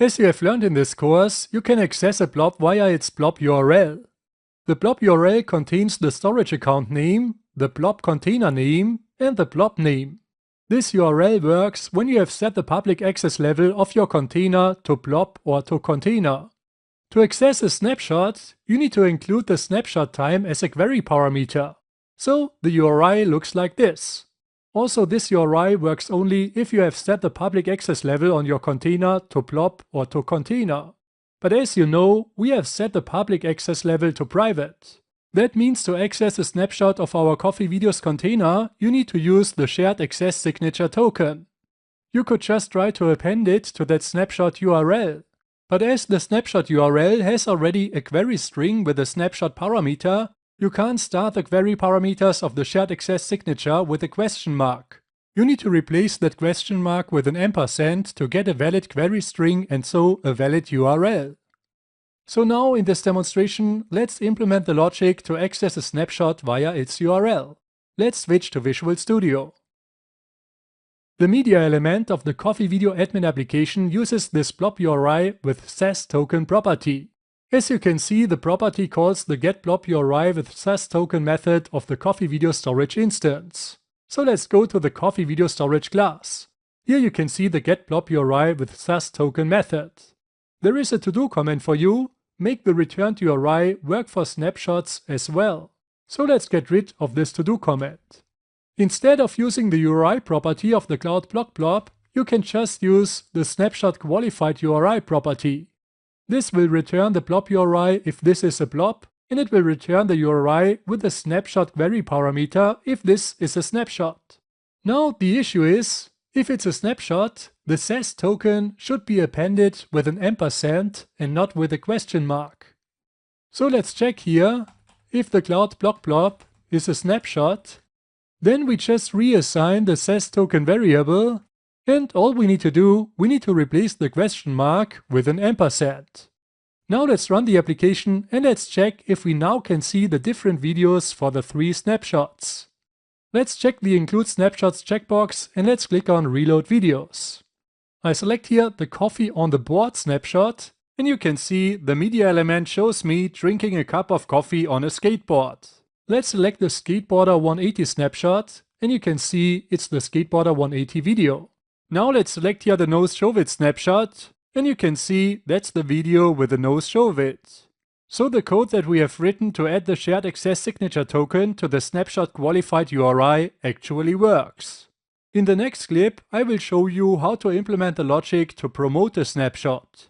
As you have learned in this course, you can access a blob via its blob URL. The blob URL contains the storage account name, the blob container name, and the blob name. This URL works when you have set the public access level of your container to blob or to container. To access a snapshot, you need to include the snapshot time as a query parameter. So the URI looks like this. Also, this URI works only if you have set the public access level on your container to blob or to container. But as you know, we have set the public access level to private. That means to access a snapshot of our Coffee Videos container, you need to use the shared access signature token. You could just try to append it to that snapshot URL. But as the snapshot URL has already a query string with a snapshot parameter, you can't start the query parameters of the shared access signature with a question mark. You need to replace that question mark with an ampersand to get a valid query string and so a valid URL. So now in this demonstration, let's implement the logic to access a snapshot via its URL. Let's switch to Visual Studio. The media element of the Coffee Video admin application uses this blob URI with SAS token property. As you can see, the property calls the getBlobURI with SAS token method of the Coffee Video Storage instance. So let's go to the Coffee Video Storage class. Here you can see the getBlobURI with SAS token method. There is a to-do command for you: make the returned URI work for snapshots as well. So let's get rid of this to-do command. Instead of using the URI property of the Cloud Blob, you can just use the snapshot qualified URI property. This will return the blob URI if this is a blob, and it will return the URI with the snapshot query parameter if this is a snapshot. Now the issue is, if it's a snapshot, the SAS token should be appended with an ampersand and not with a question mark. So let's check here. If the Cloud Blob is a snapshot, then we just reassign the SAS token variable. And all we need to do, we need to replace the question mark with an ampersand. Now let's run the application and let's check if we now can see the different videos for the 3 snapshots. Let's check the Include Snapshots checkbox and let's click on Reload Videos. I select here the Coffee on the Board snapshot and you can see the media element shows me drinking a cup of coffee on a skateboard. Let's select the Skateboarder 180 snapshot and you can see it's the Skateboarder 180 video. Now let's select here the nose show width snapshot, and you can see that's the video with the nose show width. So the code that we have written to add the shared access signature token to the snapshot qualified URI actually works. In the next clip, I will show you how to implement the logic to promote a snapshot.